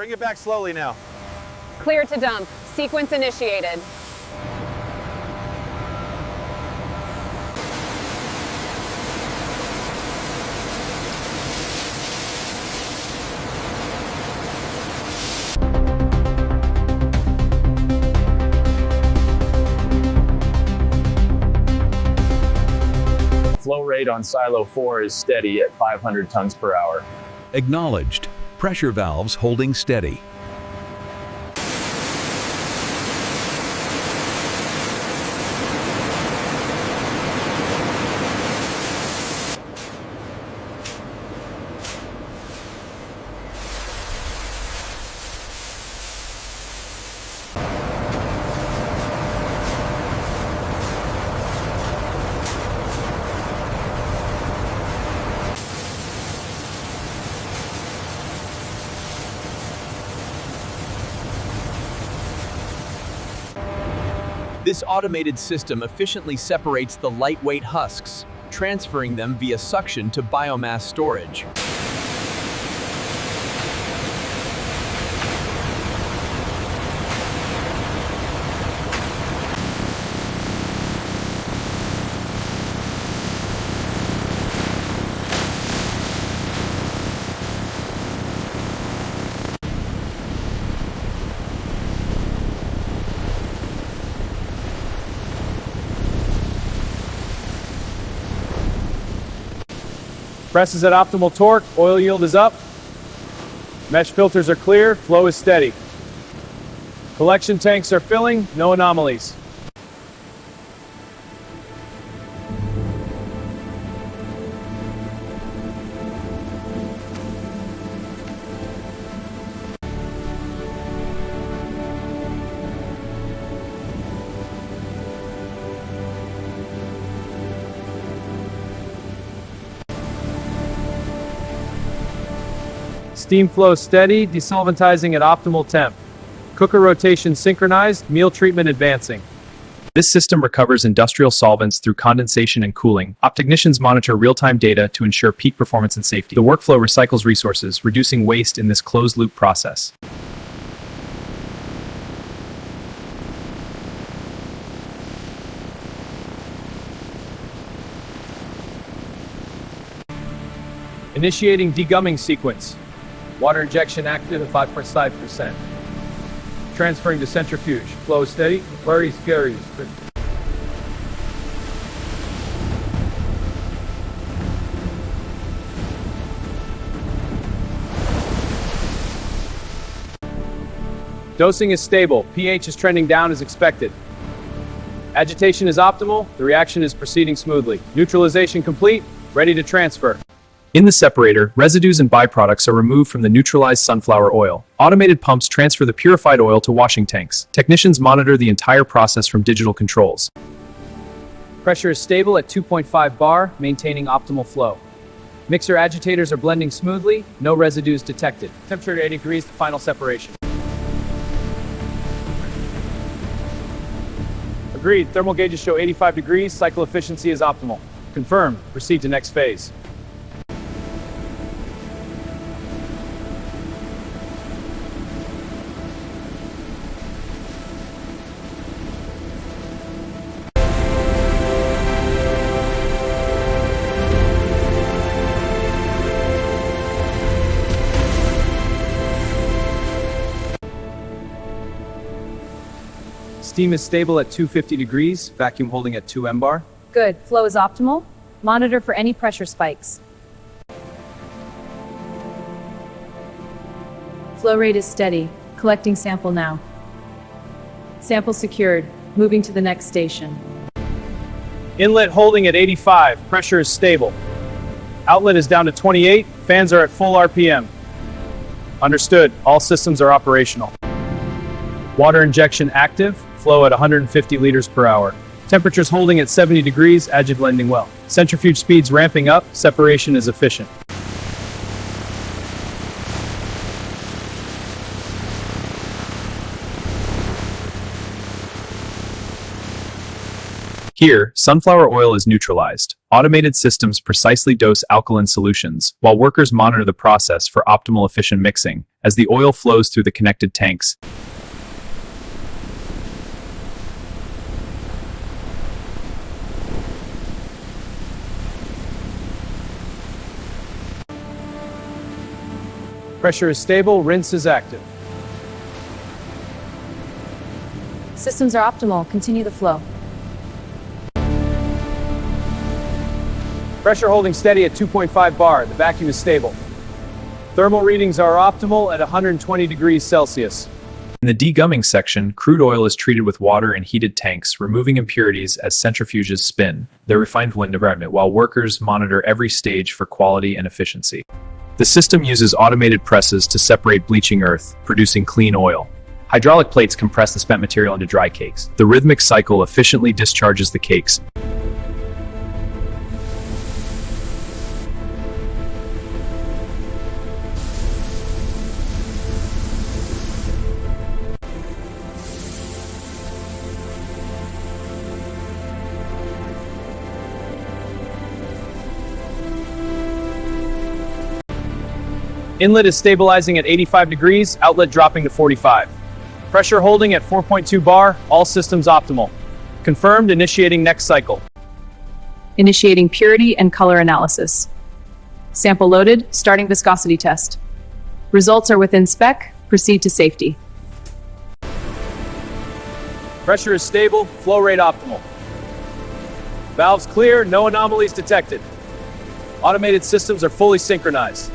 Bring it back slowly now. Clear to dump. Sequence initiated. Flow rate on silo 4 is steady at 500 tons per hour. Acknowledged. Pressure valves holding steady. This automated system efficiently separates the lightweight husks, transferring them via suction to biomass storage. Press is at optimal torque, oil yield is up, mesh filters are clear, flow is steady. Collection tanks are filling, no anomalies. Steam flow steady, desolventizing at optimal temp. Cooker rotation synchronized, meal treatment advancing. This system recovers industrial solvents through condensation and cooling. Optechnicians monitor real-time data to ensure peak performance and safety. The workflow recycles resources, reducing waste in this closed-loop process. Initiating degumming sequence. Water injection active at 5.5%. Transferring to centrifuge. Flow steady. Very scary. Dosing is stable. pH is trending down as expected. Agitation is optimal. The reaction is proceeding smoothly. Neutralization complete. Ready to transfer. In the separator, residues and byproducts are removed from the neutralized sunflower oil. Automated pumps transfer the purified oil to washing tanks. Technicians monitor the entire process from digital controls. Pressure is stable at 2.5 bar, maintaining optimal flow. Mixer agitators are blending smoothly, no residues detected. Temperature to 80 degrees to final separation. Agreed, thermal gauges show 85 degrees, cycle efficiency is optimal. Confirmed, proceed to next phase. Steam is stable at 250 degrees, vacuum holding at 2 mbar. Good. Flow is optimal. Monitor for any pressure spikes. Flow rate is steady. Collecting sample now. Sample secured. Moving to the next station. Inlet holding at 85, pressure is stable. Outlet is down to 28, fans are at full RPM. Understood, all systems are operational. Water injection active, flow at 150 liters per hour. Temperatures holding at 70 degrees, agit blending well. Centrifuge speeds ramping up, separation is efficient. Here, sunflower oil is neutralized. Automated systems precisely dose alkaline solutions, while workers monitor the process for optimal efficient mixing as the oil flows through the connected tanks. Pressure is stable, rinse is active. Systems are optimal. Continue the flow. Pressure holding steady at 2.5 bar. The vacuum is stable. Thermal readings are optimal at 120 degrees Celsius. In the degumming section, crude oil is treated with water in heated tanks, removing impurities as centrifuges spin their refined wind environment, while workers monitor every stage for quality and efficiency. The system uses automated presses to separate bleaching earth, producing clean oil. Hydraulic plates compress the spent material into dry cakes. The rhythmic cycle efficiently discharges the cakes. Inlet is stabilizing at 85 degrees, outlet dropping to 45. Pressure holding at 4.2 bar, all systems optimal. Confirmed, initiating next cycle. Initiating purity and color analysis. Sample loaded, starting viscosity test. Results are within spec, proceed to safety. Pressure is stable, flow rate optimal. Valves clear, no anomalies detected. Automated systems are fully synchronized.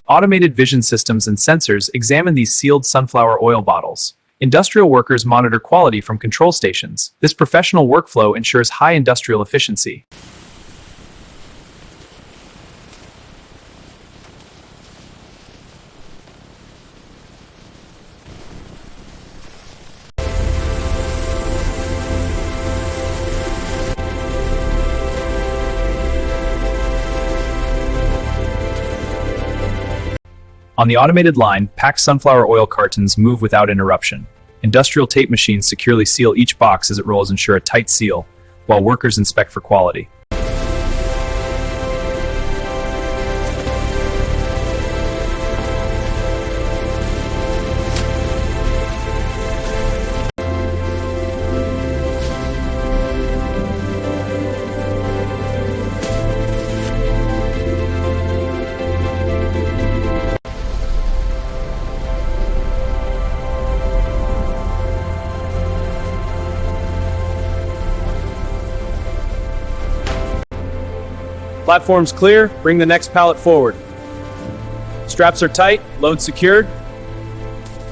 Automated vision systems and sensors examine these sealed sunflower oil bottles. Industrial workers monitor quality from control stations. This professional workflow ensures high industrial efficiency. On the automated line, packed sunflower oil cartons move without interruption. Industrial tape machines securely seal each box as it rolls, ensure a tight seal, while workers inspect for quality. Platform's clear, bring the next pallet forward. Straps are tight, load secured.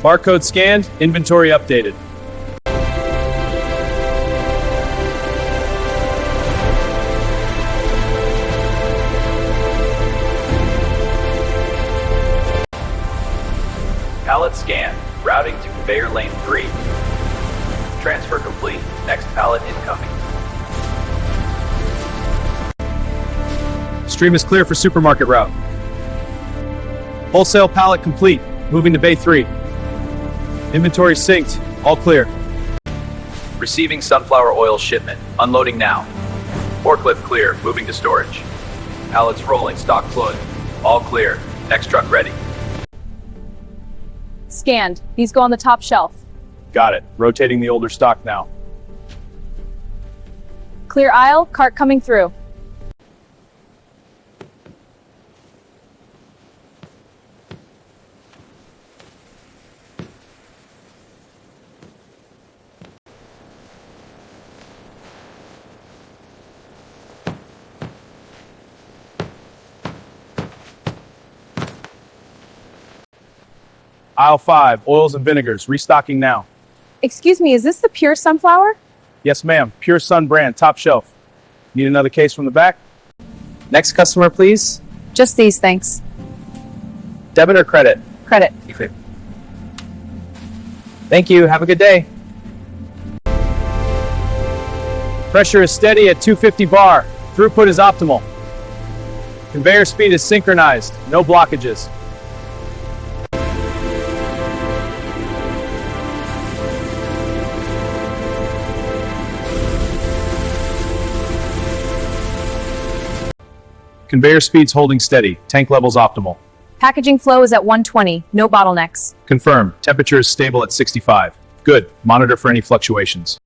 Barcode scanned, inventory updated. Pallet scanned, routing to conveyor lane 3. Transfer complete, next pallet incoming. Stream is clear for supermarket route. Wholesale pallet complete, moving to bay 3. Inventory synced, all clear. Receiving sunflower oil shipment, unloading now. Forklift clear, moving to storage. Pallets rolling, stock flooded. All clear, next truck ready. Scanned. These go on the top shelf. Got it, rotating the older stock now. Clear aisle, cart coming through. Aisle 5, oils and vinegars, restocking now. Excuse me, is this the pure sunflower? Yes, ma'am. Pure Sun brand, top shelf. Need another case from the back? Next customer, please. Just these, thanks. Debit or credit? Credit. Thank you. Have a good day. Pressure is steady at 250 bar. Throughput is optimal. Conveyor speed is synchronized. No blockages. Conveyor speed's holding steady. Tank levels optimal. Packaging flow is at 120, no bottlenecks. Confirmed. Temperature is stable at 65. Good. Monitor for any fluctuations.